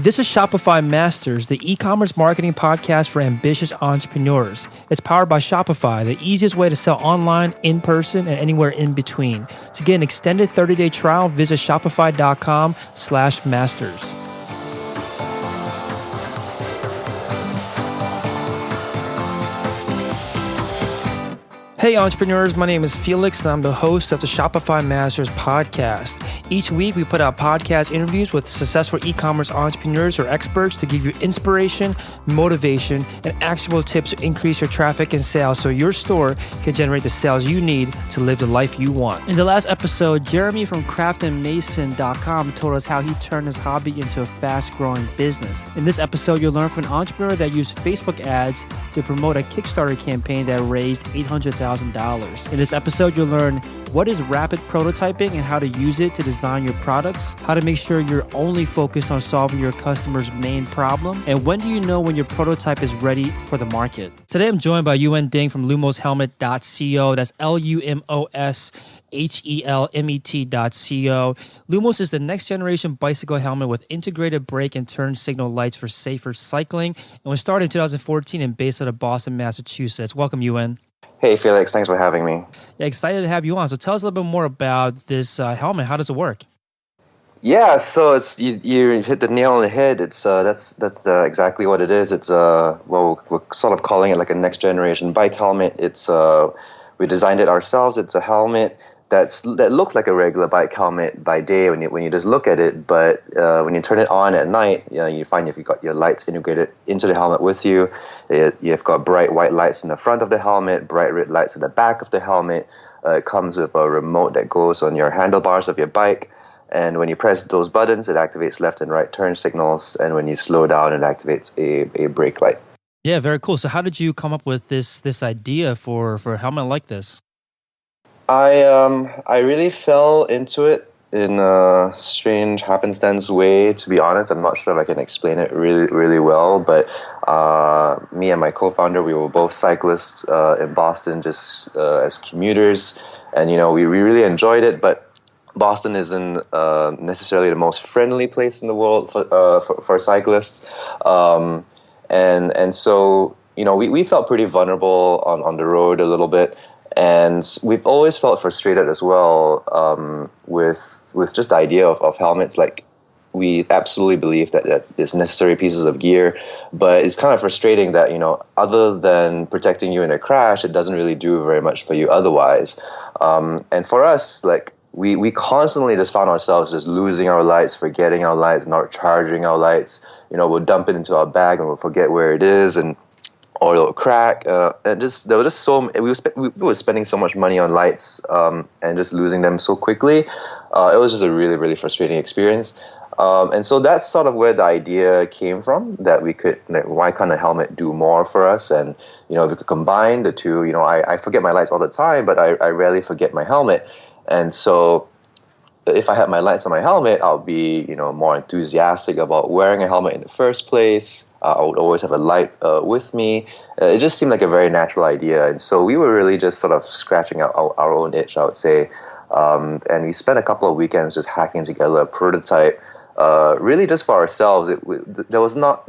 This is Shopify Masters, the e-commerce marketing podcast for ambitious entrepreneurs. It's powered by Shopify, the easiest way to sell online, in person, and anywhere in between. To get an extended 30-day trial, visit shopify.com/masters. Hey entrepreneurs, my name is Felix and I'm the host of the Shopify Masters podcast. Each week we put out podcast interviews with successful e-commerce entrepreneurs or experts to give you inspiration, motivation, and actionable tips to increase your traffic and sales so your store can generate the sales you need to live the life you want. In the last episode, Jeremy from craftandmason.com told us how he turned his hobby into a fast-growing business. In this episode, you'll learn from an entrepreneur that used Facebook ads to promote a Kickstarter campaign that raised $800,000. In this episode, you'll learn what is rapid prototyping and how to use it to design your products, how to make sure you're only focused on solving your customer's main problem, and when do you know when your prototype is ready for the market. Today, I'm joined by Yuen Ding from lumoshelmet.co. That's LUMOSHELMET.co. Lumos is the next generation bicycle helmet with integrated brake and turn signal lights for safer cycling, and was started in 2014 and based out of Boston, Massachusetts. Welcome, Yuen. Hey, Felix. Thanks for having me. Yeah, excited to have you on. So tell us a little bit more about this helmet. How does it work? Yeah, so it's you hit the nail on the head. It's that's exactly what it is. It's we're sort of calling it like a next generation bike helmet. It's we designed it ourselves. It's a helmet that looks like a regular bike helmet by day when you just look at it, but when you turn it on at night, you find if you've got your lights integrated into the helmet with you, you've got bright white lights in the front of the helmet, bright red lights in the back of the helmet. It comes with a remote that goes on your handlebars of your bike, and when you press those buttons, it activates left and right turn signals, and when you slow down, it activates a brake light. Yeah, very cool. So how did you come up with this idea for a helmet like this? I really fell into it in a strange happenstance way, to be honest. I'm not sure if I can explain it really, really well, but me and my co-founder, we were both cyclists in Boston just as commuters, and we really enjoyed it, but Boston isn't necessarily the most friendly place in the world for cyclists, and so we felt pretty vulnerable on the road a little bit. And we've always felt frustrated as well with just the idea of helmets. Like, we absolutely believe that there's necessary pieces of gear, but it's kind of frustrating that, other than protecting you in a crash, it doesn't really do very much for you otherwise. And for us, like, we constantly just found ourselves just losing our lights, forgetting our lights, not charging our lights. We'll dump it into our bag and we'll forget where it is, or it'll crack, and there were just we were spending so much money on lights and just losing them so quickly. It was just a really, really frustrating experience. And so that's sort of where the idea came from, that we could, why can't a helmet do more for us? And, if we could combine the two, I forget my lights all the time, but I rarely forget my helmet. And so if I had my lights on my helmet, I'll be, more enthusiastic about wearing a helmet in the first place. I would always have a light with me. It just seemed like a very natural idea. And so we were really just sort of scratching out our own itch, I would say. And we spent a couple of weekends just hacking together a prototype, really just for ourselves. There was no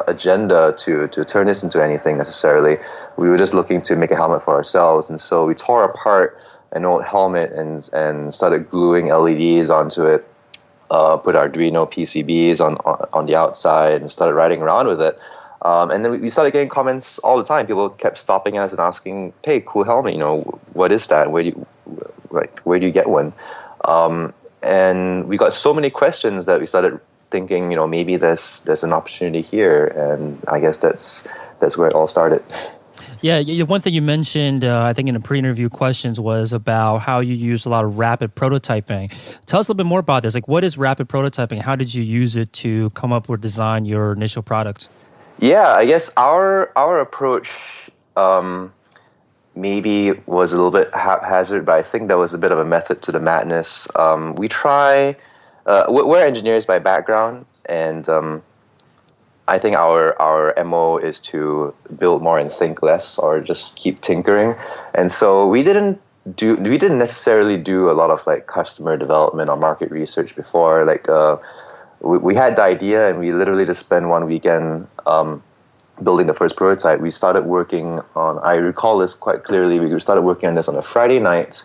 agenda to turn this into anything necessarily. We were just looking to make a helmet for ourselves. And so we tore apart an old helmet and started gluing LEDs onto it. Put Arduino PCBs on the outside and started riding around with it. And then we started getting comments all the time. People kept stopping us and asking, "Hey, cool helmet, what is that? Where do you get one?" And we got so many questions that we started thinking, maybe there's an opportunity here. And I guess that's where it all started. Yeah, one thing you mentioned, I think in the pre-interview questions, was about how you use a lot of rapid prototyping. Tell us a little bit more about this. Like, what is rapid prototyping? How did you use it to come up or design your initial product? Yeah, I guess our approach maybe was a little bit haphazard, but I think there was a bit of a method to the madness. We're engineers by background, and I think our MO is to build more and think less, or just keep tinkering. And so we didn't we didn't necessarily do a lot of like customer development or market research before. Like we had the idea, and we literally just spent one weekend building the first prototype. We started working on, I recall this quite clearly, we started working on this on a Friday night,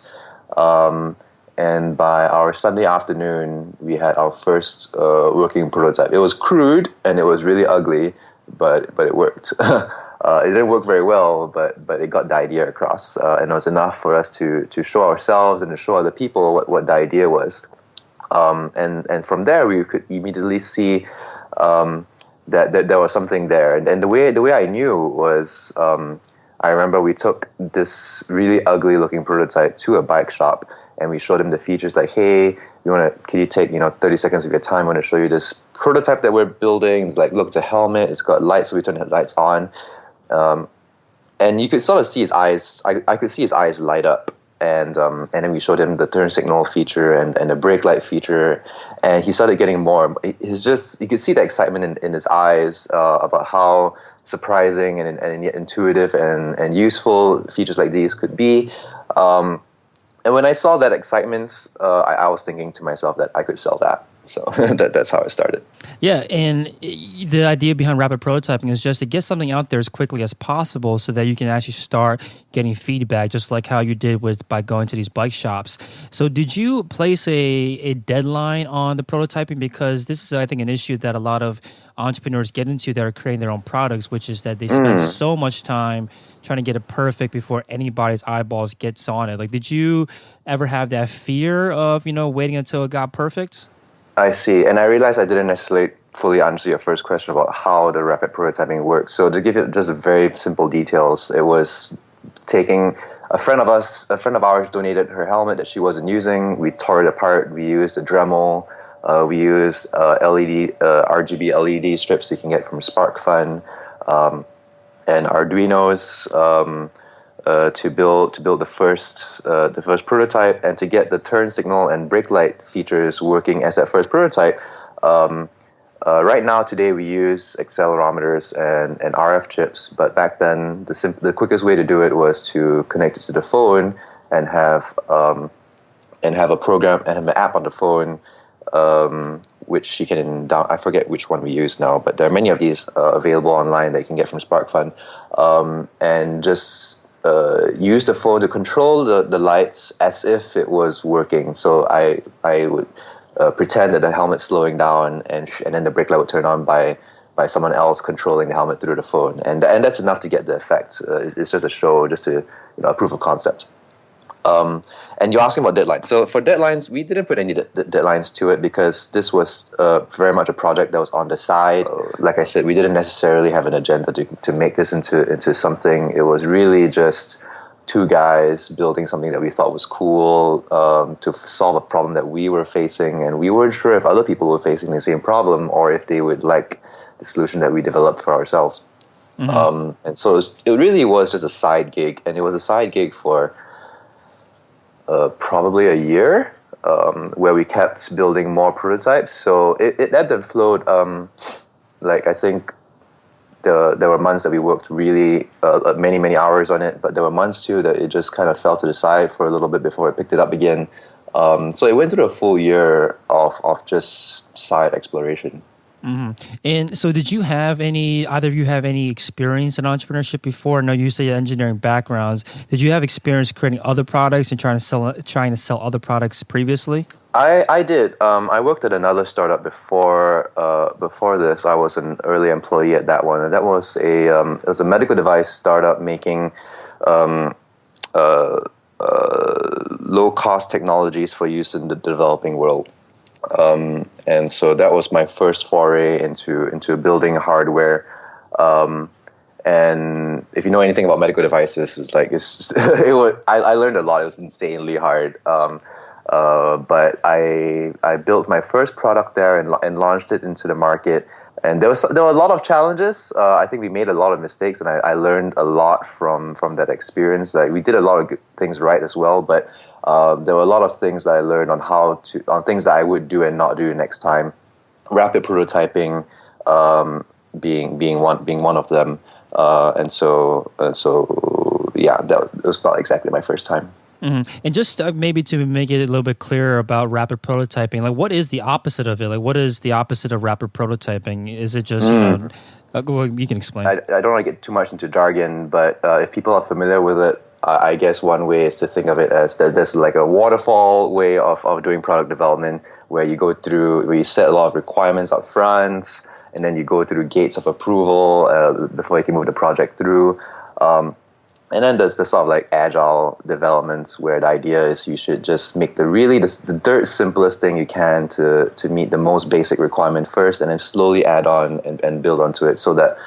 and by our Sunday afternoon, we had our first working prototype. It was crude, and it was really ugly, but it worked. It didn't work very well, but it got the idea across, and it was enough for us to show ourselves and to show other people what the idea was. And from there, we could immediately see that there was something there. And the way I knew was, I remember we took this really ugly looking prototype to a bike shop, and we showed him the features like, hey, can you take 30 seconds of your time? I want to show you this prototype that we're building. It's like, look, it's a helmet. It's got lights, so we turn the lights on. And you could sort of see his eyes. I could see his eyes light up. And then we showed him the turn signal feature and the brake light feature, and he started getting more. He's just, you could see the excitement in his eyes about how surprising and yet intuitive and useful features like these could be. And when I saw that excitement, I was thinking to myself that I could sell that. So that's how it started. Yeah, and the idea behind rapid prototyping is just to get something out there as quickly as possible so that you can actually start getting feedback, just like how you did by going to these bike shops. So did you place a deadline on the prototyping? Because this is, I think, an issue that a lot of entrepreneurs get into that are creating their own products, which is that they spend so much time trying to get it perfect before anybody's eyeballs gets on it. Like, did you ever have that fear of, waiting until it got perfect? I see. And I realized I didn't necessarily fully answer your first question about how the rapid prototyping works. So to give you just very simple details, it was taking a friend of ours donated her helmet that she wasn't using. We tore it apart. We used a Dremel. We used RGB LED strips you can get from SparkFun, and Arduinos, to build the first prototype, and to get the turn signal and brake light features working as that first prototype. Right now, today, we use accelerometers and RF chips, but back then the quickest way to do it was to connect it to the phone and have a program and have an app on the phone, which you can down. I forget which one we use now, but there are many of these available online that you can get from SparkFun, and just use the phone to control the lights as if it was working. So I would pretend that the helmet's slowing down, and then the brake light would turn on by someone else controlling the helmet through the phone, and that's enough to get the effect. It's just a show, just to a proof of concept. And you're asking about deadlines. So for deadlines, we didn't put any deadlines to it because this was very much a project that was on the side. Like I said, we didn't necessarily have an agenda to make this into something. It was really just two guys building something that we thought was cool, to solve a problem that we were facing, and we weren't sure if other people were facing the same problem or if they would like the solution that we developed for ourselves. Mm-hmm. And so it really was just a side gig, and it was a side gig for probably a year, where we kept building more prototypes. So it ebbed and flowed. I think there were months that we worked really many hours on it, but there were months too that it just kind of fell to the side for a little bit before it picked it up again. So it went through a full year of just side exploration. Mm-hmm. And so did either of you have any experience in entrepreneurship before? I know you say engineering backgrounds. Did you have experience creating other products and trying to sell other products previously? I did. I worked at another startup before this. I was an early employee at that one, and that was it was a medical device startup making low cost technologies for use in the developing world. And so that was my first foray into building hardware. And if you know anything about medical devices, I learned a lot. It was insanely hard. But I built my first product there and launched it into the market. And there were a lot of challenges. I think we made a lot of mistakes, and I learned a lot from that experience. Like, we did a lot of good things right as well, but there were a lot of things that I learned on things that I would do and not do next time. Rapid prototyping being one of them, and so yeah, that was not exactly my first time. And just maybe to make it a little bit clearer about rapid prototyping, like what is the opposite of it? Like what is the opposite of rapid prototyping? Is it just, well, you can explain. I don't want to get too much into jargon, but if people are familiar with it, I guess one way is to think of it as that there's like a waterfall way of doing product development where where you set a lot of requirements up front, and then you go through gates of approval before you can move the project through. And then there's the sort of like agile developments where the idea is you should just make the dirt simplest thing you can to meet the most basic requirement first, and then slowly add on and build onto it, so that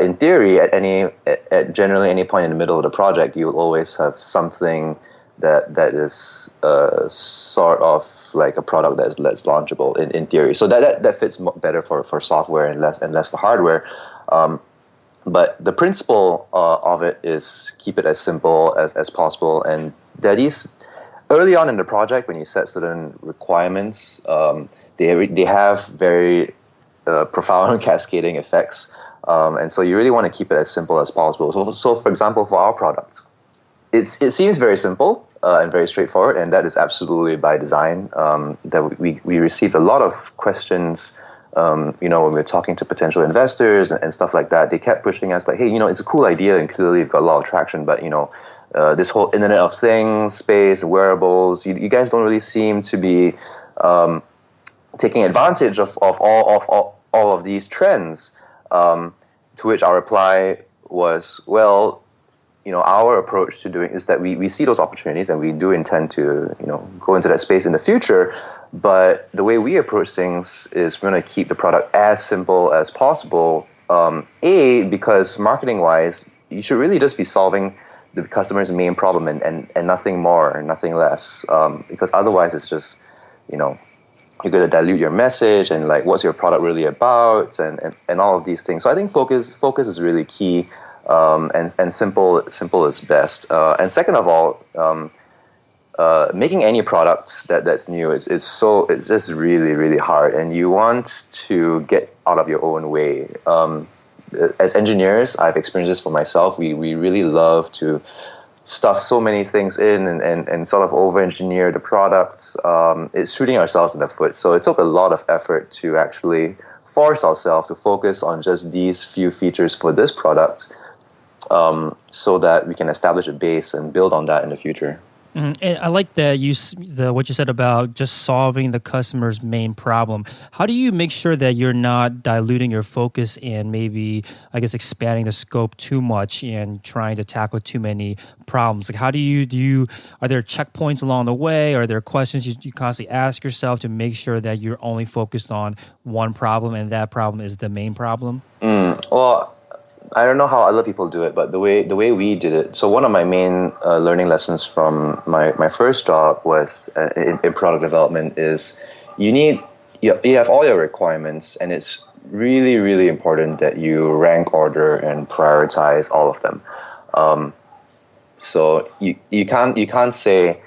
in theory at generally any point in the middle of the project you will always have something that is sort of like a product that's launchable in theory. So that fits better for software and less for hardware. But the principle of it is keep it as simple as possible. And that is early on in the project when you set certain requirements, they have very profound cascading effects. And so you really want to keep it as simple as possible. So for example, for our product, it seems very simple and very straightforward, and that is absolutely by design. That we received a lot of questions. When we're talking to potential investors and stuff like that, they kept pushing us like, hey, it's a cool idea and clearly you've got a lot of traction, but this whole Internet of Things space, wearables, you guys don't really seem to be taking advantage of all of these trends. To which our reply was, well, our approach to doing is that we see those opportunities and we do intend to go into that space in the future. But the way we approach things is we're going to keep the product as simple as possible. Because marketing-wise, you should really just be solving the customer's main problem and nothing more, nothing less. Because otherwise, it's just, you're going to dilute your message and like what's your product really about and all of these things. So I think focus is really key, and simple is best. And second of all, making any product that's new is just really, really hard, and you want to get out of your own way. As engineers, I've experienced this for myself. We really love to stuff so many things in and sort of over-engineer the products. It's shooting ourselves in the foot. So it took a lot of effort to actually force ourselves to focus on just these few features for this product, so that we can establish a base and build on that in the future. And I like that what you said about just solving the customer's main problem. How do you make sure that you're not diluting your focus and maybe, I guess, expanding the scope too much and trying to tackle too many problems? Like, how do you are there checkpoints along the way? Are there questions you constantly ask yourself to make sure that you're only focused on one problem and that problem is the main problem? Well, I don't know how other people do it, but the way we did it. So one of my main learning lessons from my first job was in product development is you have all your requirements, and it's really, really important that you rank order and prioritize all of them. So you can't say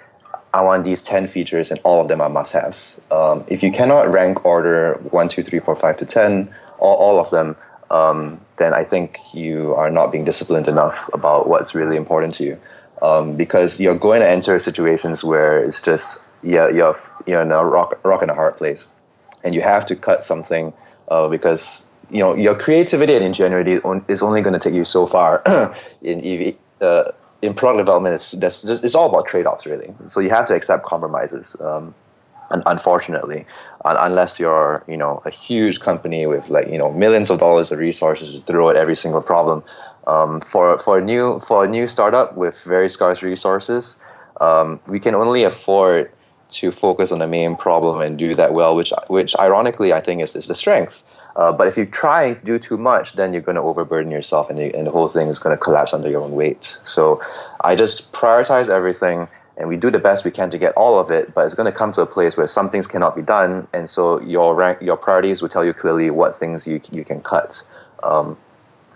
I want these 10 features and all of them are must-haves. If you cannot rank order 1, 2, 3, 4, 5 to 10, all of them, then I think you are not being disciplined enough about what's really important to you, because you're going to enter situations where it's just you're in a rock and a hard place, and you have to cut something because your creativity and ingenuity is only going to take you so far. In product development, it's all about trade-offs, really. So you have to accept compromises. And unfortunately, unless you're a huge company with millions of dollars of resources to throw at every single problem, for a new startup with very scarce resources, we can only afford to focus on the main problem and do that well, which ironically I think is the strength. But if you try and do too much, then you're going to overburden yourself, and the whole thing is going to collapse under your own weight. So I just prioritize everything. And we do the best we can to get all of it, but it's going to come to a place where some things cannot be done, and so your priorities will tell you clearly what things you can cut, and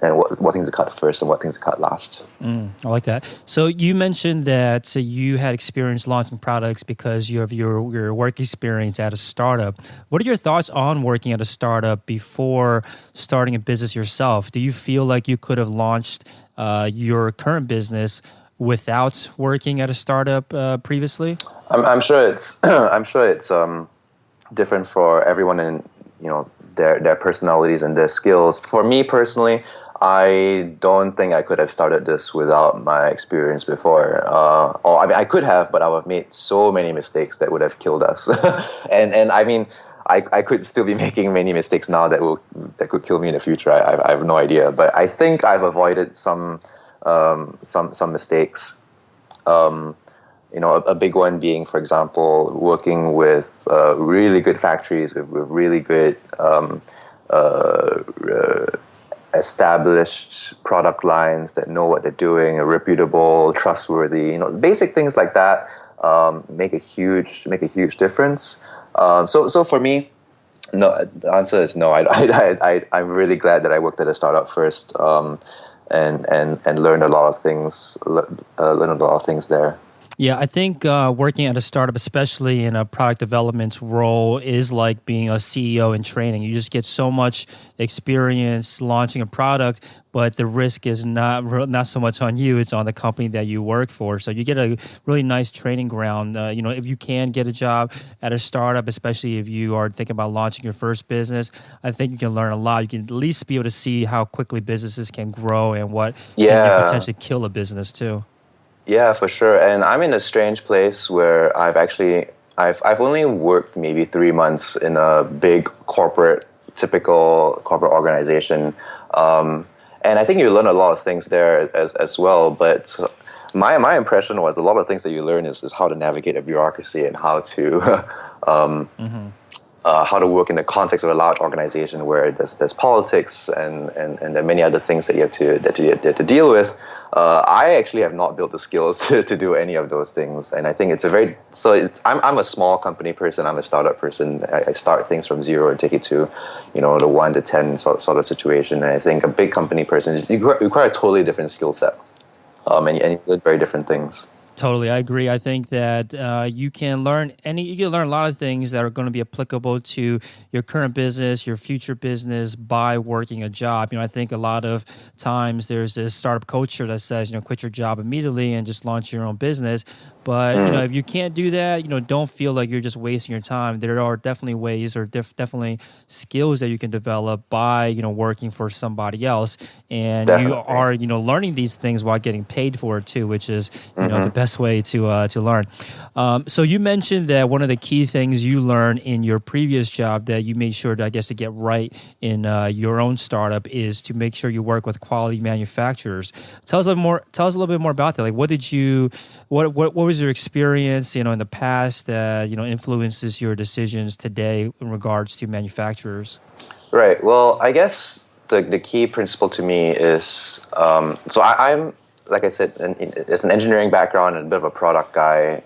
what things to cut first and what things to cut last. I like that. So you mentioned that you had experience launching products because you have your work experience at a startup. What are your thoughts on working at a startup before starting a business yourself? Do you feel like you could have launched your current business without working at a startup previously? I'm sure it's I'm sure it's different for everyone in their personalities and their skills. For me personally, I don't think I could have started this without my experience before. Or I mean, I could have, but I would have made so many mistakes that would have killed us. and I mean, I could still be making many mistakes now that could kill me in the future. I have no idea, but I think I've avoided some mistakes. A big one being, for example, working with really good factories with really good established product lines that know what they're doing, are reputable, trustworthy. Basic things like that make a huge difference. So for me, no. The answer is no. I'm really glad that I worked at a startup first, and learned a lot of things. Learned a lot of things there. Yeah, I think working at a startup, especially in a product development role, is like being a CEO in training. You just get so much experience launching a product, but the risk is not so much on you; it's on the company that you work for. So you get a really nice training ground. If you can get a job at a startup, especially if you are thinking about launching your first business, I think you can learn a lot. You can at least be able to see how quickly businesses can grow and what can potentially kill a business too. Yeah, for sure. And I'm in a strange place where I've only worked maybe 3 months in a big typical corporate organization. And I think you learn a lot of things there as well. But my impression was a lot of things that you learn is how to navigate a bureaucracy and how to how to work in the context of a large organization where there's politics and there are many other things that you have to deal with. I actually have not built the skills to do any of those things, and I think I'm a small company person. I'm a startup person. I start things from zero and take it to, the 1 to 10 sort of situation. And I think a big company person you require a totally different skill set, and you learn very different things. Totally, I agree. I think that you can learn a lot of things that are going to be applicable to your current business, your future business by working a job. I think a lot of times there's this startup culture that says, quit your job immediately and just launch your own business. But if you can't do that, don't feel like you're just wasting your time. There are definitely ways or definitely skills that you can develop by working for somebody else, and you are learning these things while getting paid for it too, which is the best way to learn. So you mentioned that one of the key things you learned in your previous job that you made sure to get right in your own startup is to make sure you work with quality manufacturers. Tell us a little bit more about that. Like, what was your experience, in the past that influences your decisions today in regards to manufacturers? Right. Well, I guess the key principle to me is I'm, like I said, it's an engineering background and a bit of a product guy.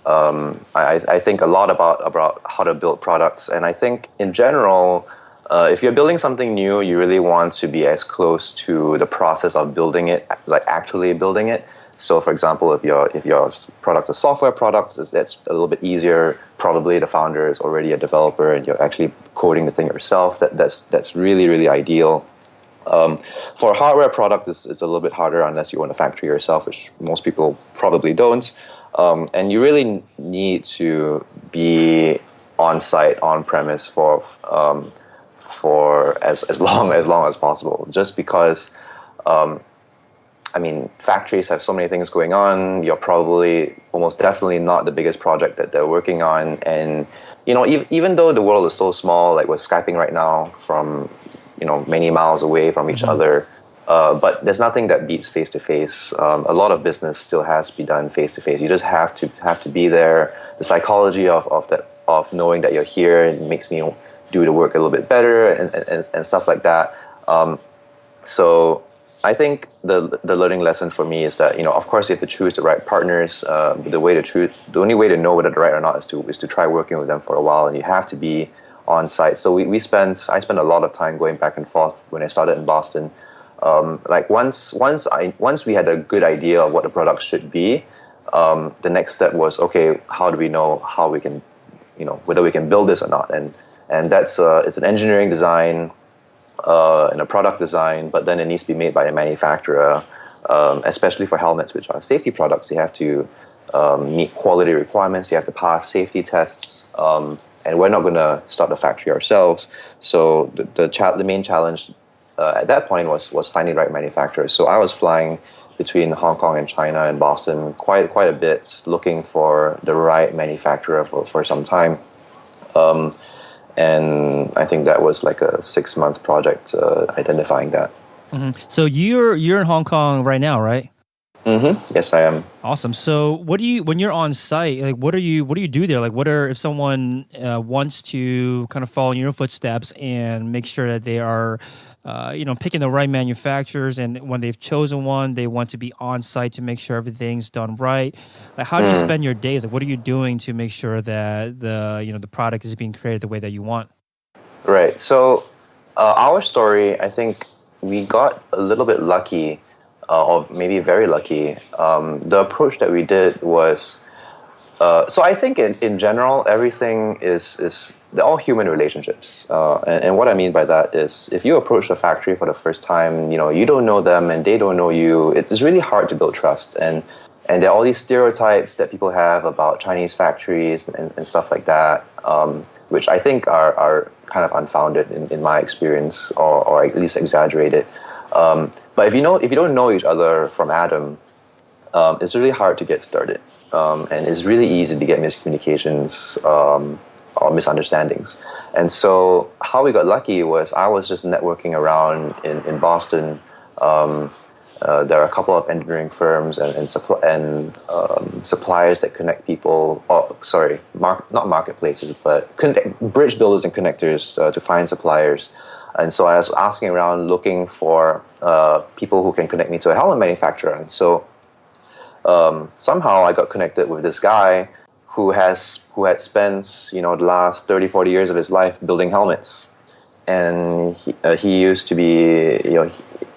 I think a lot about how to build products, and I think in general, if you're building something new, you really want to be as close to the process of building it, like actually building it. So, for example, if your products are software products, that's a little bit easier. Probably the founder is already a developer, and you're actually coding the thing yourself. That's really, really ideal. For a hardware product, it's a little bit harder unless you own a factory yourself, which most people probably don't. And you really need to be on site, on premise for as long as possible. Just because, factories have so many things going on. You're probably almost definitely not the biggest project that they're working on, and even though the world is so small, like we're Skyping right now from many miles away from each other. But there's nothing that beats face-to-face. A lot of business still has to be done face-to-face. You just have to be there. The psychology of knowing that you're here makes me do the work a little bit better and stuff like that. So I think the learning lesson for me is that of course you have to choose the right partners. The only way to know whether they're right or not is to try working with them for a while, and you have to be on site. So I spent a lot of time going back and forth when I started in Boston. Once we had a good idea of what the product should be, the next step was, okay, how do we know how we can, whether we can build this or not? And that's it's an engineering design and a product design, but then it needs to be made by a manufacturer. especially for helmets, which are safety products. You have to meet quality requirements. You have to pass safety tests. And we're not going to start the factory ourselves. So the main challenge at that point was finding the right manufacturer. So I was flying between Hong Kong and China and Boston quite a bit, looking for the right manufacturer for some time. And I think that was like a 6-month project, identifying that. Mm-hmm. So you're in Hong Kong right now, right? Mm-hmm. Yes, I am. Awesome. So when you're on site, like what do you do there? Like if someone wants to kind of follow in your footsteps and make sure that they are, picking the right manufacturers, and when they've chosen one, they want to be on site to make sure everything's done right. Like how do you spend your days? Like what are you doing to make sure that the product is being created the way that you want? Right. So our story, I think we got a little bit lucky. Or maybe very lucky. The approach that we did was, so I think in general, everything is they're all human relationships. And what I mean by that is if you approach a factory for the first time, you don't know them and they don't know you, it's really hard to build trust. And there are all these stereotypes that people have about Chinese factories and stuff like that, which I think are kind of unfounded in my experience, or at least exaggerated. But if you don't know each other from Adam, it's really hard to get started, and it's really easy to get miscommunications or misunderstandings. And so how we got lucky was I was just networking around in Boston. There are a couple of engineering firms and suppliers that connect people. Not marketplaces, but bridge builders and connectors to find suppliers. And so I was asking around, looking for people who can connect me to a helmet manufacturer. And so somehow I got connected with this guy who had spent the last 30, 40 years of his life building helmets. And he used to be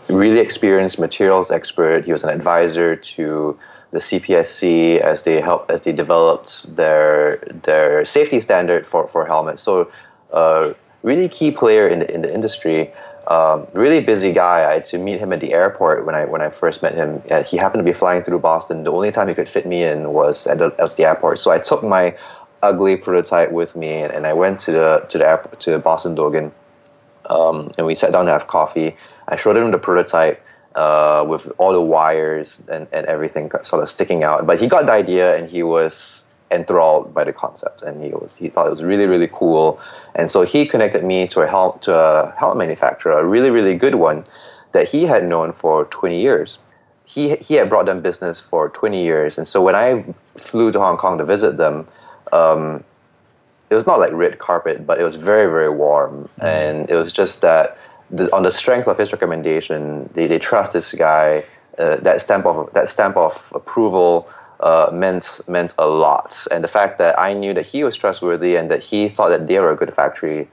really experienced materials expert. He was an advisor to the CPSC as they developed their safety standard for helmets. So really key player in the industry, really busy guy. I had to meet him at the airport when I first met him. He happened to be flying through Boston. The only time he could fit me in was at the airport. So I took my ugly prototype with me, and I went to the airport, to Boston Dogen, and we sat down to have coffee. I showed him the prototype with all the wires and everything sort of sticking out. But he got the idea, and he was enthralled by the concept, and he thought it was really, really cool. And so he connected me to a helmet manufacturer, a really, really good one that he had known for 20 years. He had brought them business for 20 years. And so when I flew to Hong Kong to visit them, it was not like red carpet, but it was very, very warm. And it was just that on the strength of his recommendation, they trust this guy. That stamp of approval meant a lot. And the fact that I knew that he was trustworthy and that he thought that they were a good factory,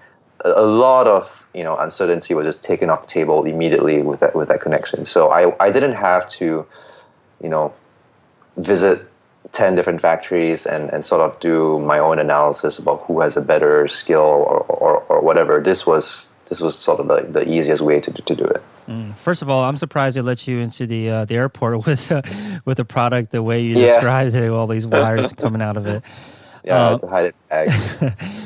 a lot of uncertainty was just taken off the table immediately with that connection. So I didn't have to visit 10 different factories and sort of do my own analysis about who has a better skill or whatever. This was sort of the easiest way to do it. First of all, I'm surprised they let you into the airport with a product the way you described it, all these wires coming out of it. Yeah, I had to hide it bag.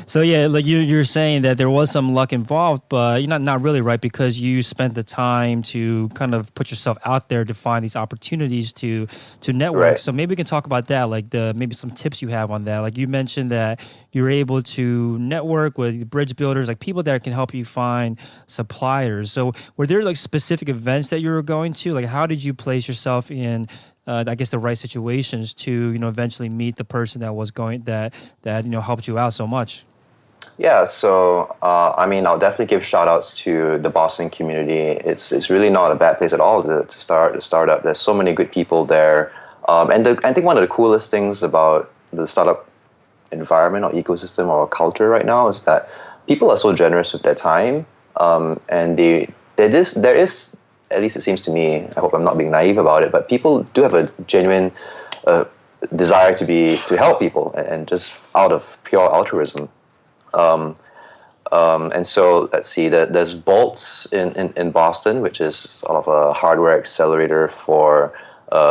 So yeah, like you're saying that there was some luck involved, but you're not really, right? Because you spent the time to kind of put yourself out there to find these opportunities to network. Right. So maybe we can talk about that, like maybe some tips you have on that. Like you mentioned that you were able to network with bridge builders, like people that can help you find suppliers. So were there like specific events that you were going to? Like how did you place yourself in I guess the right situations to eventually meet the person that was going that helped you out so much? Yeah, so I'll definitely give shout outs to the Boston community. It's really not a bad place at all to start a startup. There's so many good people there, and I think one of the coolest things about the startup environment or ecosystem or culture right now is that people are so generous with their time, and there is, at least it seems to me, I hope I'm not being naive about it, but people do have a genuine desire to help people and just out of pure altruism. And so let's see, there's Bolts in Boston, which is sort of a hardware accelerator for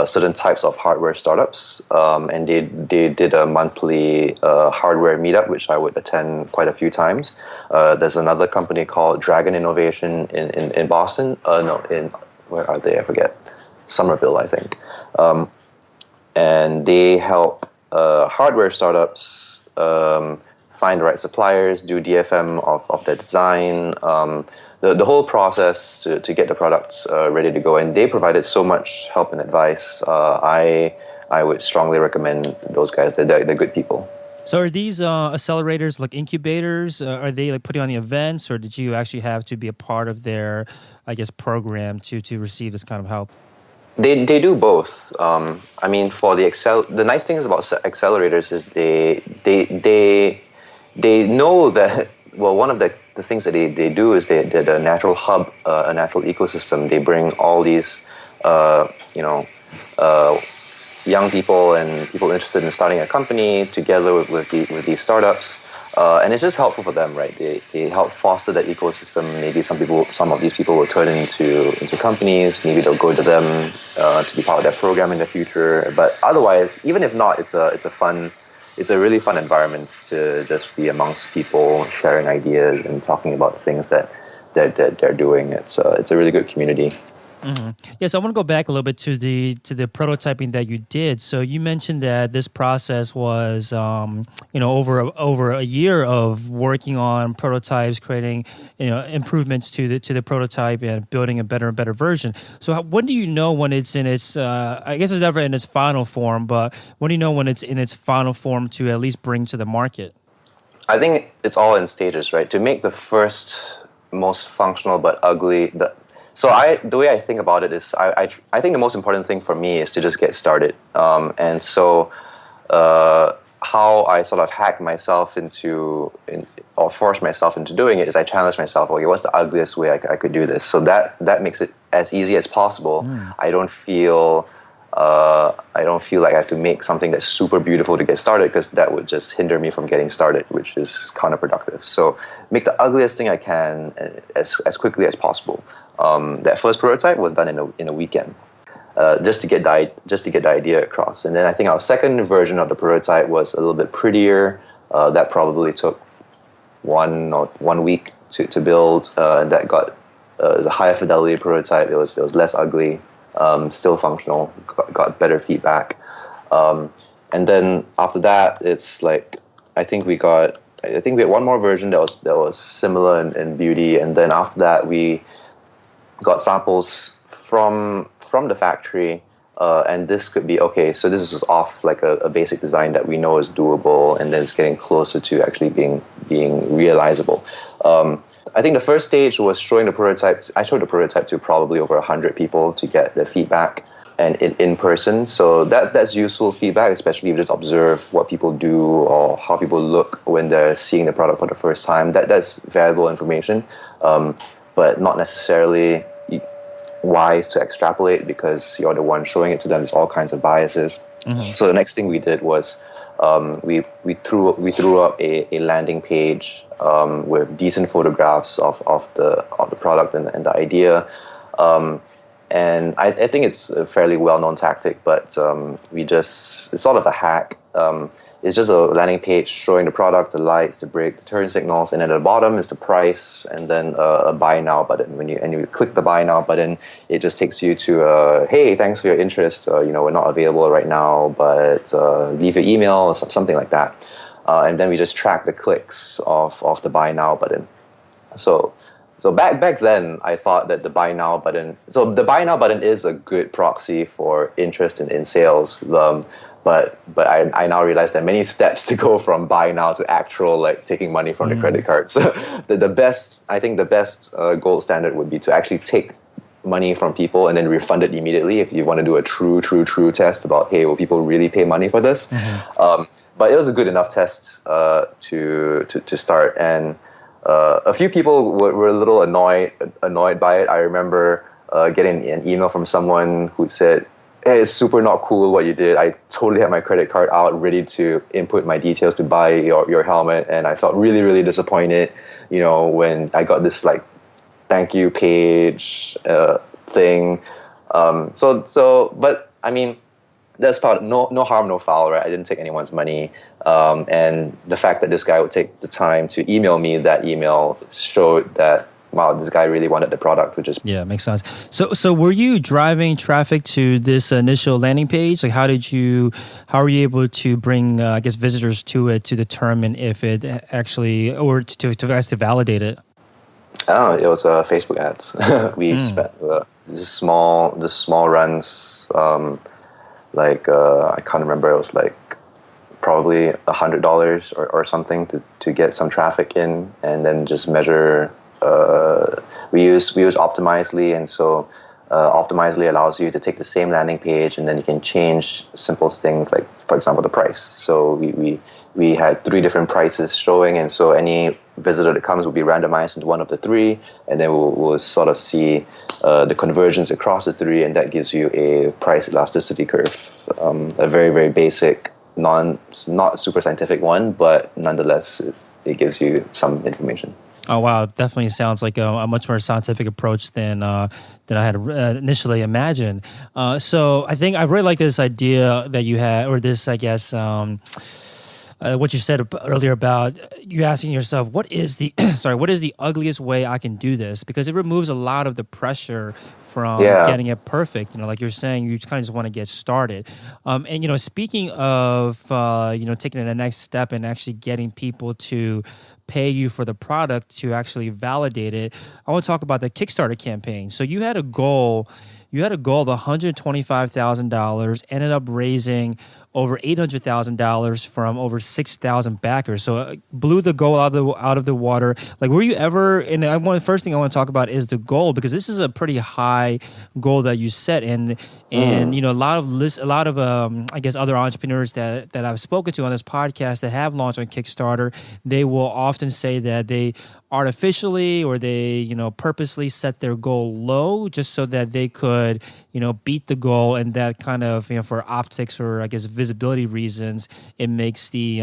certain types of hardware startups. And they did a monthly hardware meetup, which I would attend quite a few times. There's another company called Dragon Innovation in Boston. Where are they? I forget. Somerville, I think. And they help hardware startups find the right suppliers, do DFM of their design, the whole process to get the products ready to go. And they provided so much help and advice. I would strongly recommend those guys. They're good people. So are these accelerators like incubators? Are they like putting on the events, or did you actually have to be a part of their, I guess, program to receive this kind of help? They do both. I mean, for the nice things about accelerators is they know that, well, one of the things that they do is they're the natural hub, a natural ecosystem. They bring all these, young people and people interested in starting a company together with these startups. And it's just helpful for them, right? They help foster that ecosystem. Maybe some of these people will turn into companies. Maybe they'll go to them to be part of their program in the future. But otherwise, even if not, it's a really fun environment to just be amongst people, sharing ideas and talking about things that they're doing. It's a really good community. Mm-hmm. Yes, I want to go back a little bit to the prototyping that you did. So you mentioned that this process was, over a year of working on prototypes, creating, improvements to the prototype and building a better and better version. So when do you know when it's in its? I guess it's never in its final form, but when do you know when it's in its final form to at least bring to the market? I think it's all in stages, right? To make the first most functional but ugly. So the way I think about it is I think the most important thing for me is to just get started. And so how I sort of hack myself or force myself into doing it is I challenge myself, okay, what's the ugliest way I could do this? So that makes it as easy as possible. I don't feel like I have to make something that's super beautiful to get started, because that would just hinder me from getting started, which is counterproductive. So make the ugliest thing I can as quickly as possible. That first prototype was done in a weekend, just to get the idea across. And then I think our second version of the prototype was a little bit prettier. That probably took 1 week to build. And that got the higher fidelity prototype. It was less ugly, still functional, got better feedback. And then after that, it's like I think we had one more version that was similar in beauty. And then after that, we got samples from the factory, and this could be okay. So this is off like a basic design that we know is doable, and then it's getting closer to actually being realizable. I think the first stage was showing the prototype. I showed the prototype to probably over 100 people to get their feedback, and in person. So that's useful feedback, especially if you just observe what people do or how people look when they're seeing the product for the first time. That's valuable information, but not necessarily wise to extrapolate, because you're the one showing it to them. There's all kinds of biases. Mm-hmm. So the next thing we did was we threw up a landing page with decent photographs of the product and the idea. And I think it's a fairly well-known tactic, but it's sort of a hack. It's just a landing page showing the product, the lights, the brake, the turn signals, and at the bottom is the price, and then a buy now button. When you click the buy now button, it just takes you to hey, thanks for your interest. We're not available right now, but leave your email or something like that. And then we just track the clicks of the buy now button. So back then, I thought that the buy now button. So the buy now button is a good proxy for interest in sales. But I now realize there are many steps to go from buy now to actual like taking money from the credit card. So the best gold standard would be to actually take money from people and then refund it immediately if you want to do a true test about, hey, will people really pay money for this? Mm-hmm. But it was a good enough test to start, and a few people were a little annoyed by it. I remember getting an email from someone who said, hey, it's super not cool what you did. I totally had my credit card out, ready to input my details to buy your helmet, and I felt really, really disappointed, when I got this like thank you page thing. But I mean, that's part. No harm, no foul, right? I didn't take anyone's money, and the fact that this guy would take the time to email me that email showed that, wow, this guy really wanted the product, which is... Yeah, makes sense. So were you driving traffic to this initial landing page? Like, how were you able to bring, visitors to it to determine if it actually, or to validate it? Oh, it was Facebook ads. We spent just small runs. I can't remember. It was like probably $100 or something to get some traffic in, and then just measure. We use Optimizely, and so Optimizely allows you to take the same landing page, and then you can change simple things like, for example, the price. So we had 3 different prices showing, and so any visitor that comes will be randomized into one of the 3, and then we'll sort of see the conversions across the 3, and that gives you a price elasticity curve, a very, very basic, not super scientific one, but nonetheless it gives you some information. Oh wow! It definitely sounds like a much more scientific approach than I had initially imagined. So I think I really like this idea that you had, or this, I guess, what you said earlier about you asking yourself, what is the ugliest way I can do this? Because it removes a lot of the pressure from getting it perfect. Like you're saying, you kind of just want to get started. And speaking of taking the next step and actually getting people to pay you for the product to actually validate it, I want to talk about the Kickstarter campaign. So you had a goal of $125,000, ended up raising over $800,000 from over 6,000 backers. So blew the goal out of the water. Like, were you ever? And first thing I want to talk about is the goal, because this is a pretty high goal that you set, and a lot of I guess other entrepreneurs that I've spoken to on this podcast that have launched on Kickstarter, they will often say that they artificially or they purposely set their goal low just so that they could beat the goal, and that kind of for optics or I guess visibility reasons, it makes the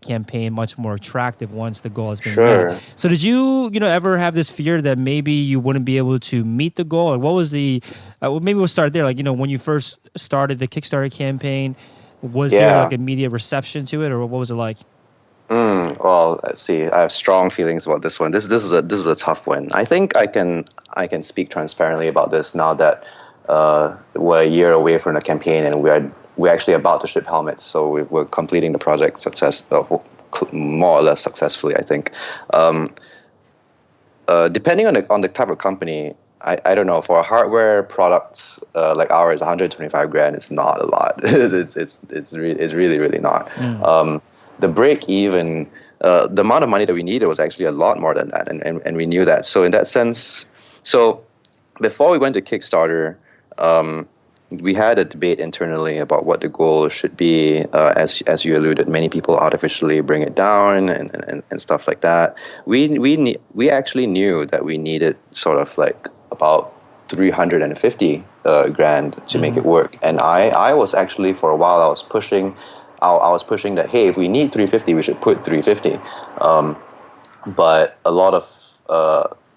campaign much more attractive once the goal has been met. So did you ever have this fear that maybe you wouldn't be able to meet the goal? Like, what was the maybe we'll start there. Like, when you first started the Kickstarter campaign, was there like immediate reception to it, or what was it like? Well, let's see. I have strong feelings about this one. This is a tough one. I think I can speak transparently about this now that we're a year away from the campaign, and we're actually about to ship helmets. So we're completing the project more or less successfully, I think. Depending on the type of company, I don't know. For a hardware product like ours, 125 grand is not a lot. It's really, really not. The break even, the amount of money that we needed was actually a lot more than that, and we knew that. So in that sense, before we went to Kickstarter, we had a debate internally about what the goal should be. As you alluded, many people artificially bring it down and stuff like that. We actually knew that we needed sort of like about 350 grand to make it work. And I was actually, for a while, I was pushing that, hey, if we need 350, we should put 350. But a lot of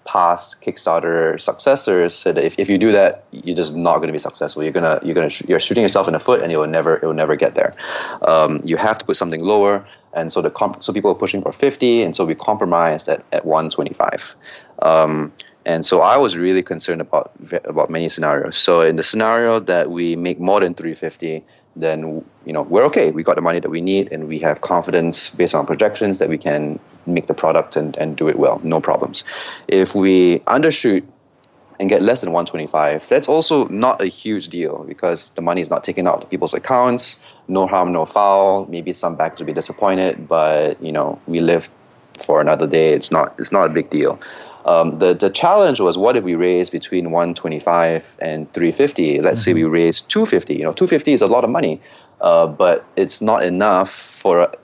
past Kickstarter successors said that if you do that, you're just not going to be successful. You're shooting yourself in the foot, and it will never get there. You have to put something lower, and so people are pushing for 50, and so we compromised at 125. And so I was really concerned about many scenarios. So in the scenario that we make more than 350, then we're okay. We got the money that we need, and we have confidence based on projections that we can make the product and do it well, no problems. If we undershoot and get less than 125, that's also not a huge deal, because the money is not taken out of people's accounts. No harm, no foul. Maybe some backers will be disappointed, but we live for another day. It's not a big deal. The challenge was, what if we raise between 125 and 350? Let's say we raise 250. 250 is a lot of money, but it's not enough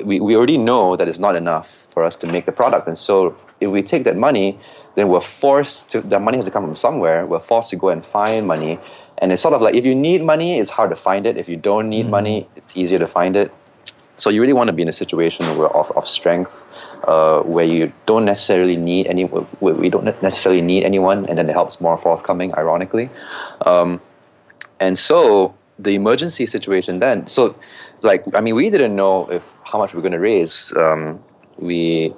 we already know that it's not enough for us to make the product. And so if we take that money, then that money has to come from somewhere. We're forced to go and find money. And it's sort of like, if you need money, it's hard to find it. If you don't need money, it's easier to find it. So you really want to be in a situation of strength, where you don't necessarily need we don't necessarily need anyone, and then it helps more forthcoming, ironically. And so the emergency situation then, we didn't know how much we were going to raise. We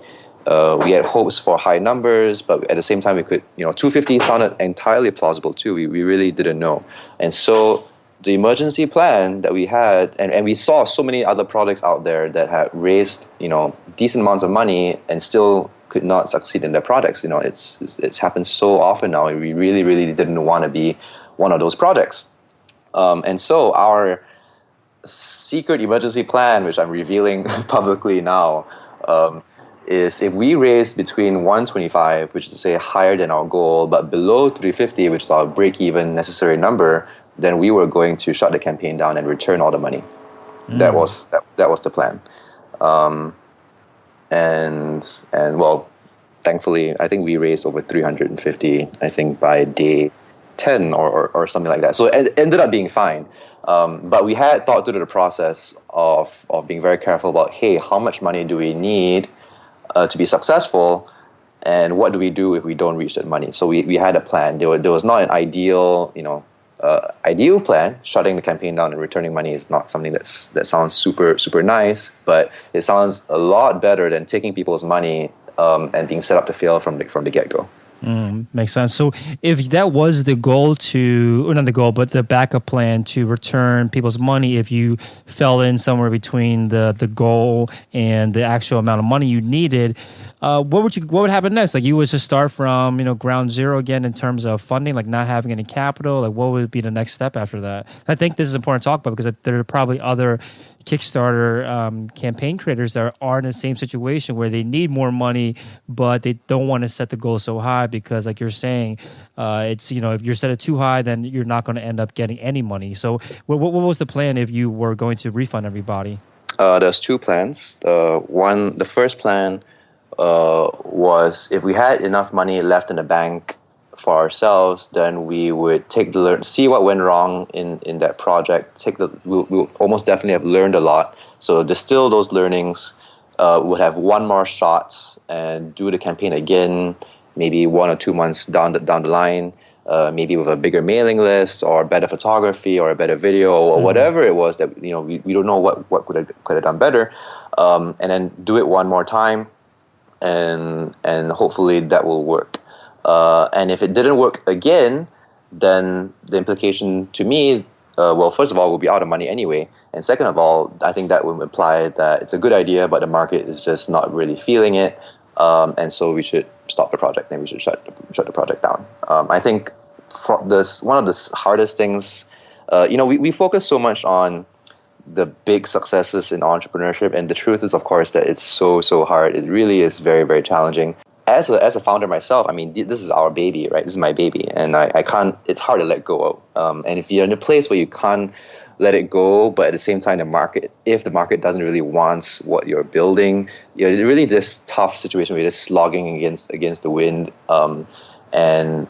had hopes for high numbers, but at the same time, we could, 250 sounded entirely plausible too. We really didn't know. And so the emergency plan that we had, and we saw so many other products out there that had raised, decent amounts of money and still could not succeed in their products. It's happened so often now. We really, really didn't want to be one of those products. And so our secret emergency plan, which I'm revealing publicly now, is if we raise between 125, which is to say higher than our goal, but below 350, which is our break-even necessary number, then we were going to shut the campaign down and return all the money. That was the plan. And well, thankfully, I think we raised over 350, I think, by day 10 or something like that. So it ended up being fine. But we had thought through the process of being very careful about, hey, how much money do we need to be successful, and what do we do if we don't reach that money? So we had a plan. There was not an ideal plan. Shutting the campaign down and returning money is not something that sounds super, super nice, but it sounds a lot better than taking people's money and being set up to fail from the get-go. Makes sense. So if that was the goal or not the goal, but the backup plan to return people's money, if you fell in somewhere between the goal and the actual amount of money you needed, what would happen next? Like, you would just start from, ground zero again in terms of funding, like not having any capital. Like, what would be the next step after that? I think this is important to talk about because there are probably other Kickstarter campaign creators that are in the same situation where they need more money, but they don't want to set the goal so high because, like you're saying, it's if you're set it too high, then you're not going to end up getting any money. So what was the plan if you were going to refund everybody? There's two plans. The first plan was, if we had enough money left in the bank for ourselves, then we would see what went wrong in that project. We'll almost definitely have learned a lot. So distill those learnings, would have one more shot and do the campaign again, maybe 1 or 2 months down the line, maybe with a bigger mailing list or better photography or a better video or whatever it was that we don't know what could have done better, and then do it one more time, and hopefully that will work. And if it didn't work again, then the implication to me, first of all, we'll be out of money anyway. And second of all, I think that would imply that it's a good idea, but the market is just not really feeling it. And so we should stop the project and we should shut the project down. I think one of the hardest things, we focus so much on the big successes in entrepreneurship. And the truth is, of course, that it's so, so hard. It really is very, very challenging. As a founder myself, I mean, this is our baby, right? This is my baby, and I can't. It's hard to let go of. And if you're in a place where you can't let it go, but at the same time, if the market doesn't really want what you're building, you're really this tough situation where you're just slogging against the wind. And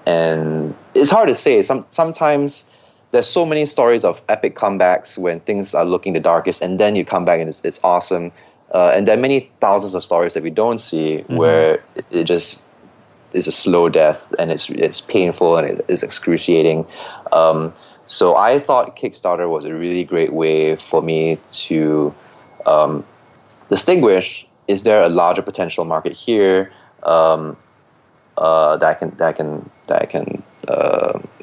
it's hard to say. Sometimes there's so many stories of epic comebacks when things are looking the darkest, and then you come back and it's awesome. And there are many thousands of stories that we don't see where it just is a slow death, and it's painful and it's excruciating. So I thought Kickstarter was a really great way for me to distinguish: is there a larger potential market here that I can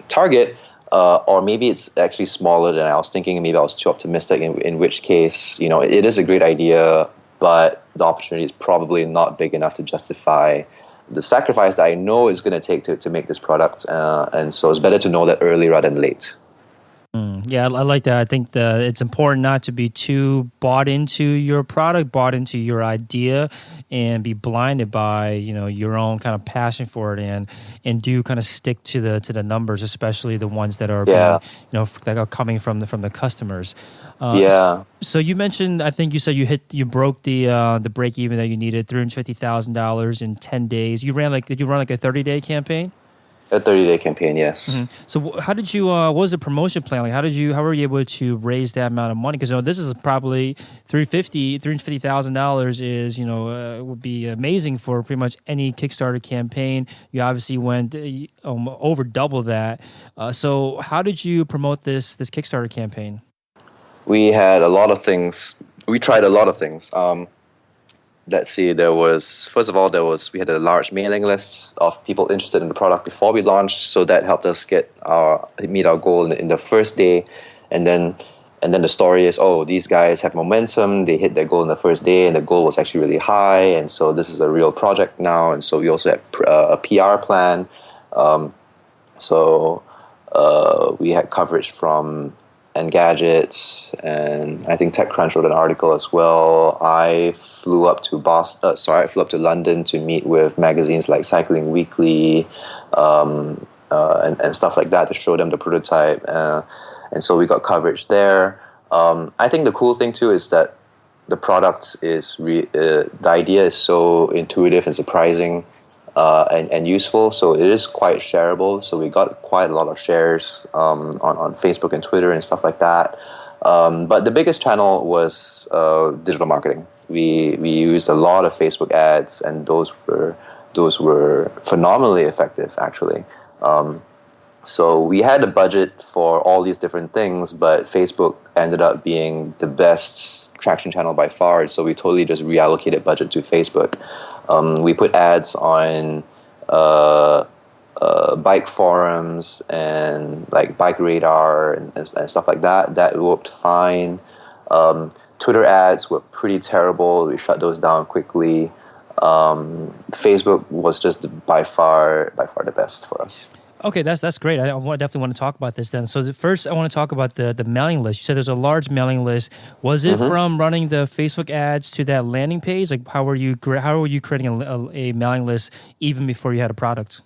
target, or maybe it's actually smaller than I was thinking. Maybe I was too optimistic. In which case, it is a great idea, but the opportunity is probably not big enough to justify the sacrifice that I know is going to take to make this product. And so it's better to know that early rather than late. Yeah, I like that. I think that it's important not to be too bought into your product, bought into your idea, and be blinded by your own kind of passion for it, and do kind of stick to the numbers, especially the ones that are being, that are coming from the customers. So you mentioned, I think you said you broke the break even that you needed, $350,000 in 10 days. Did you run like a 30-day campaign? A 30-day campaign, yes. So how did you? What was the promotion plan? Like, how were you able to raise that amount of money? Because this is probably $350,000 is would be amazing for pretty much any Kickstarter campaign. You obviously went over double that. So how did you promote this Kickstarter campaign? We had a lot of things. We tried a lot of things. Let's see, we had a large mailing list of people interested in the product before we launched, so that helped us meet our goal in the first day. And then the story is, these guys have momentum, they hit their goal in the first day, and the goal was actually really high, and so this is a real project now. And so we also had a PR plan. We had coverage from Engadget, and I think TechCrunch wrote an article as well. I flew up to London to meet with magazines like Cycling Weekly, and stuff like that to show them the prototype. And so we got coverage there. I think the cool thing too is that the product the idea is so intuitive and surprising. And useful, so it is quite shareable. So we got quite a lot of shares on Facebook and Twitter and stuff like that. But the biggest channel was digital marketing. We used a lot of Facebook ads, and those were phenomenally effective, actually. So we had a budget for all these different things, but Facebook ended up being the best traction channel by far. So we totally just reallocated budget to Facebook. We put ads on bike forums and like Bike Radar and stuff like that. That worked fine. Twitter ads were pretty terrible. We shut those down quickly. Facebook was just by far the best for us. Okay, that's great. I definitely want to talk about this then. So first, I want to talk about the mailing list. You said there's a large mailing list. Was it from running the Facebook ads to that landing page? Like, how were you creating a mailing list even before you had a product?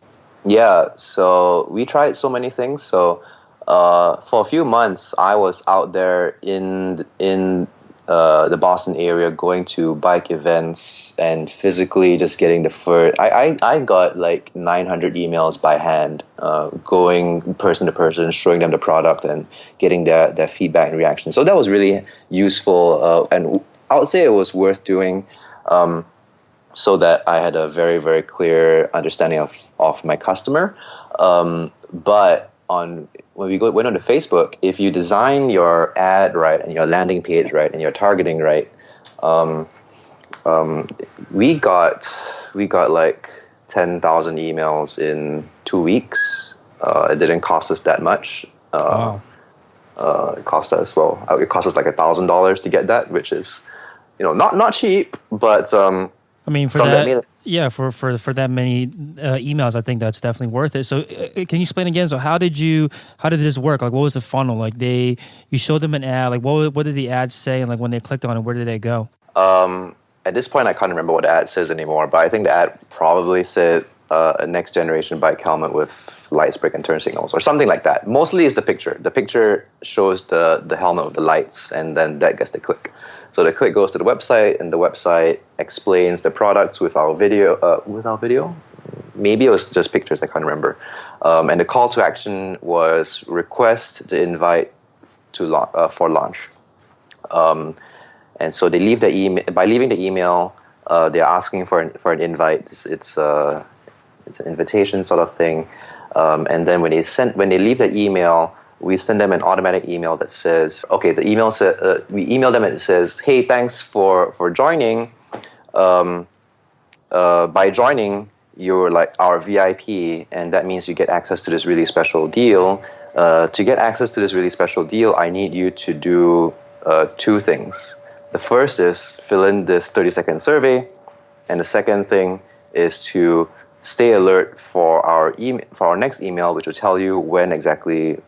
Yeah, so we tried so many things. So for a few months, I was out there in the Boston area, going to bike events and physically just getting the first. I got like 900 emails by hand, going person to person, showing them the product and getting their feedback and reaction. So that was really useful, and I would say it was worth doing, so that I had a very, very clear understanding of my customer. But when we went on to Facebook, if you design your ad right and your landing page right and your targeting right, we got like 10,000 emails in 2 weeks. It didn't cost us that much. Wow. It cost us It cost us like $1,000 to get that, which is, not cheap, but I mean, for that, for that many emails, I think that's definitely worth it. So, can you explain again? So, how did this work? Like, what was the funnel? Like, you showed them an ad. Like, what did the ad say? And like, when they clicked on it, where did they go? At this point, I can't remember what the ad says anymore. But I think the ad probably said a next generation bike helmet with lights, brake, and turn signals, or something like that. Mostly, it's the picture. The picture shows the helmet with the lights, and then that gets the click. So the click goes to the website, and the website explains the products with our video. Maybe it was just pictures. I can't remember. And the call to action was request the invite for launch. And so they leave the email. By leaving the email, they're asking for an invite. It's an invitation sort of thing. And then when they leave the email, we send them an automatic email that says, okay, the email says, we email them and it says, hey, thanks for joining. By joining, you're like our VIP, and that means you get access to this really special deal. To get access to this really special deal, I need you to do 2 things. The first is fill in this 30-second survey, and the second thing is to stay alert for our next email, which will tell you when exactly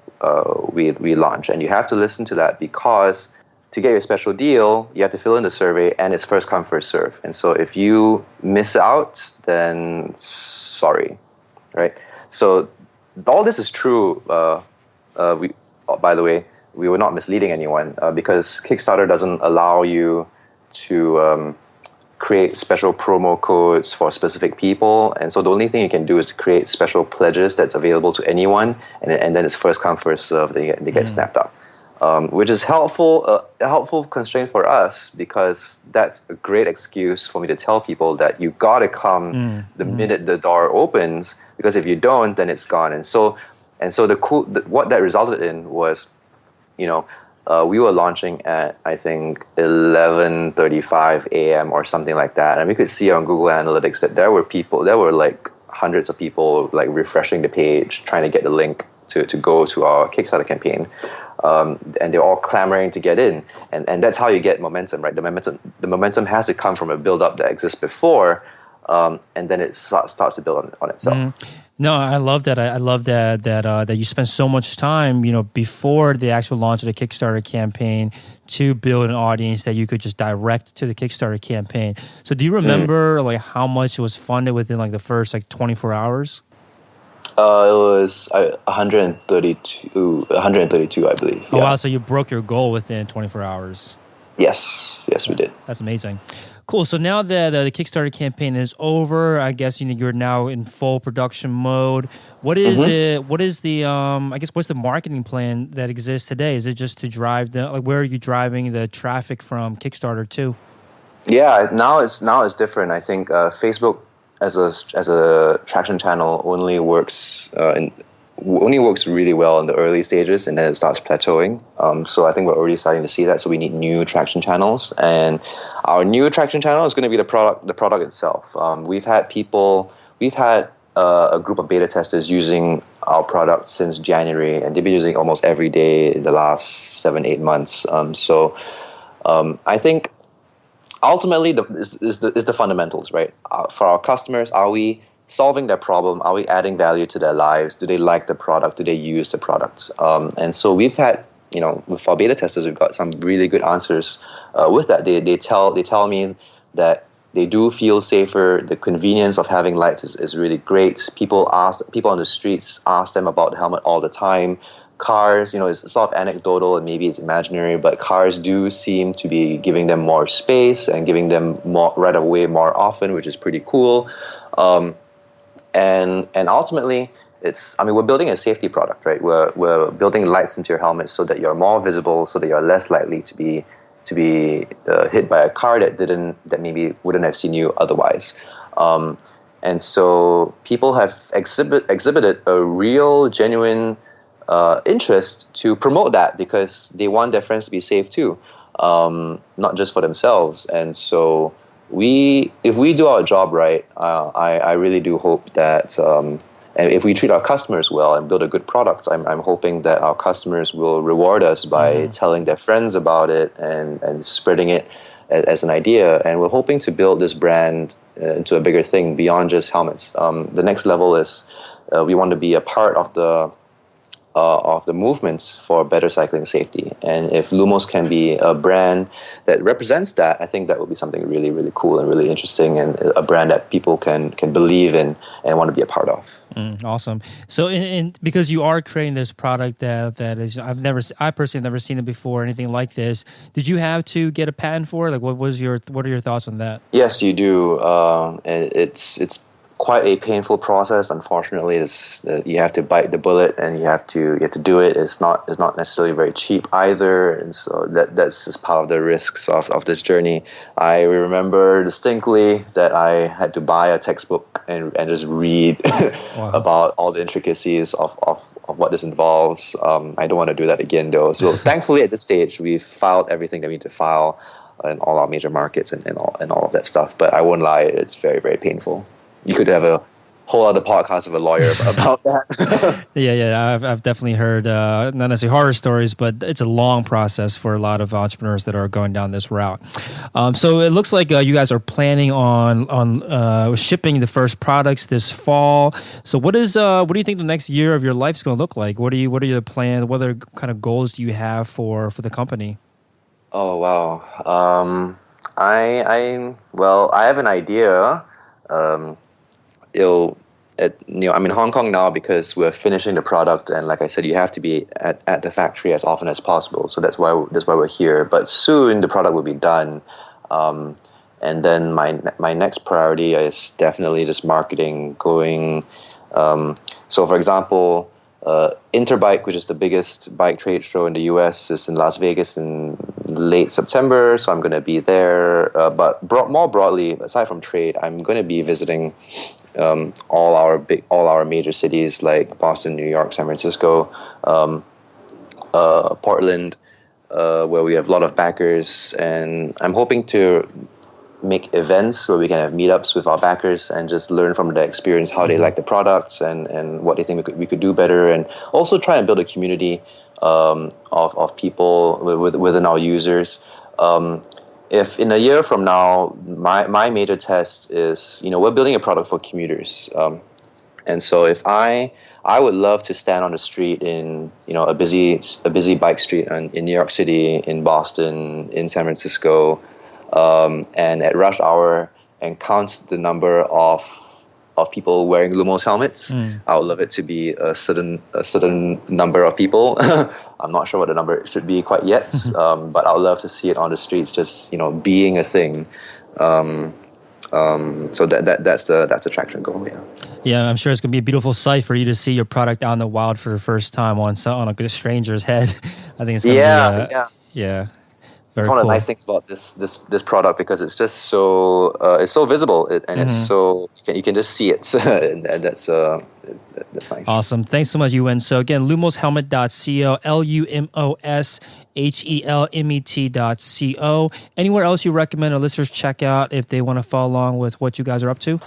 we launch. And you have to listen to that, because to get your special deal, you have to fill in the survey, and it's first come, first serve. And so if you miss out, then sorry, right? So all this is true. By the way, we were not misleading anyone, because Kickstarter doesn't allow you to create special promo codes for specific people. And so the only thing you can do is to create special pledges that's available to anyone, and then it's first come, first serve. They get snapped up, which is a helpful constraint for us, because that's a great excuse for me to tell people that you got to come the minute the door opens, because if you don't, then it's gone. And so what that resulted in was, we were launching at, I think, 11:35 a.m. or something like that, and we could see on Google Analytics that there were like hundreds of people like refreshing the page, trying to get the link to go to our Kickstarter campaign, and they're all clamoring to get in, and that's how you get momentum, right? The momentum has to come from a build-up that exists before, and then it starts to build on itself. No, I love that. I love that you spend so much time, before the actual launch of the Kickstarter campaign to build an audience that you could just direct to the Kickstarter campaign. So do you remember like how much it was funded within like the first like 24 hours? It was 132, I believe. Oh, wow. So you broke your goal within 24 hours. Yes, we did. That's amazing. Cool. So now that the Kickstarter campaign is over, I guess you're now in full production mode. What is it? What is the what's the marketing plan that exists today? Is it just to drive where are you driving the traffic from Kickstarter to? Yeah, now it's different. I think Facebook as a traction channel only works really well in the early stages, and then it starts plateauing. So I think we're already starting to see that. So we need new traction channels, and our new traction channel is going to be the product itself. We've had a group of beta testers using our product since January, and they've been using it almost every day in the last 7-8 months. I think ultimately is the fundamentals, right? For our customers, are we solving their problem? Are we adding value to their lives? Do they like the product? Do they use the product? And so we've had, with our beta testers, we've got some really good answers with that. They tell me that they do feel safer. The convenience of having lights is really great. People on the streets ask them about the helmet all the time. Cars, it's sort of anecdotal and maybe it's imaginary, but cars do seem to be giving them more space and giving them more right away more often, which is pretty cool. And ultimately, we're building a safety product, right? We're building lights into your helmet so that you're more visible, so that you're less likely to be hit by a car that maybe wouldn't have seen you otherwise. And so people have exhibited a real, genuine interest to promote that, because they want their friends to be safe too, not just for themselves. And so if we do our job right, I really do hope that, and if we treat our customers well and build a good product, I'm hoping that our customers will reward us by telling their friends about it and spreading it as an idea. And we're hoping to build this brand into a bigger thing beyond just helmets. The next level is we want to be a part of the movements for better cycling safety. And if Lumos can be a brand that represents that, I think that would be something really, really cool and really interesting, and a brand that people can believe in and want to be a part of. Awesome. So because you are creating this product that is, I personally have never seen it before, anything like this, did you have to get a patent for it? Like what are your thoughts on that? Yes, you do. It's quite a painful process. Unfortunately, you have to bite the bullet and you have to do it. It's not necessarily very cheap either, and so that's just part of the risks of this journey. I remember distinctly that I had to buy a textbook and just read about all the intricacies of what this involves. I don't want to do that again though. So thankfully at this stage we've filed everything that we need to file in all our major markets and all of that stuff. But I won't lie, it's very, very painful. You could have a whole other podcast of a lawyer about that. Yeah. I've definitely heard not necessarily horror stories, but it's a long process for a lot of entrepreneurs that are going down this route. So it looks like you guys are planning on shipping the first products this fall. So what do you think the next year of your life is going to look like? What are your plans? What other kind of goals do you have for the company? Oh wow. I have an idea. I'm in Hong Kong now because we're finishing the product, and like I said, you have to be at the factory as often as possible. So that's why we're here. But soon the product will be done, And then my next priority is definitely just marketing, going. So, for example, Interbike, which is the biggest bike trade show in the US, is in Las Vegas in late September. So I'm going to be there. But more broadly, aside from trade, I'm going to be visiting all our major cities like Boston, New York, San Francisco, Portland, where we have a lot of backers, and I'm hoping to make events where we can have meetups with our backers and just learn from their experience how they like the products and what they think we could do better, and also try and build a community of people within our users. If in a year from now, my major test is, we're building a product for commuters, and so if I would love to stand on the street in a busy bike street in New York City, in Boston, in San Francisco, and at rush hour, and count the number of people wearing Lumos helmets. I would love it to be a certain number of people. I'm not sure what the number should be quite yet, but I would love to see it on the streets, just being a thing. So that's the traction goal. Yeah, I'm sure it's gonna be a beautiful sight for you to see your product out in the wild for the first time on a stranger's head. I think it's gonna be yeah. Very it's one cool. of the nice things about this product, because it's just so it's so visible, and it's so you can just see it, and that's nice. Awesome. Thanks so much, Yuen. So again, lumoshelmet.co, lumoshelmet.co. Anywhere else you recommend our listeners check out if they want to follow along with what you guys are up to?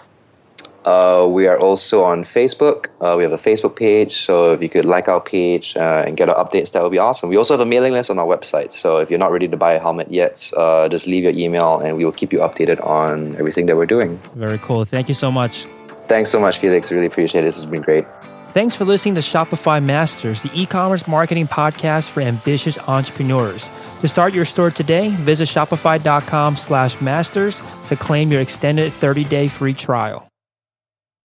We are also on Facebook. We have a Facebook page, so if you could like our page and get our updates, that would be awesome. We also have a mailing list on our website, so if you're not ready to buy a helmet yet, just leave your email and we will keep you updated on everything that we're doing. Very cool. Thank you so much. Thanks so much, Felix. Really appreciate it. This has been great. Thanks for listening to Shopify Masters, the e-commerce marketing podcast for ambitious entrepreneurs. To start your store today, visit shopify.com/masters to claim your extended 30-day free trial.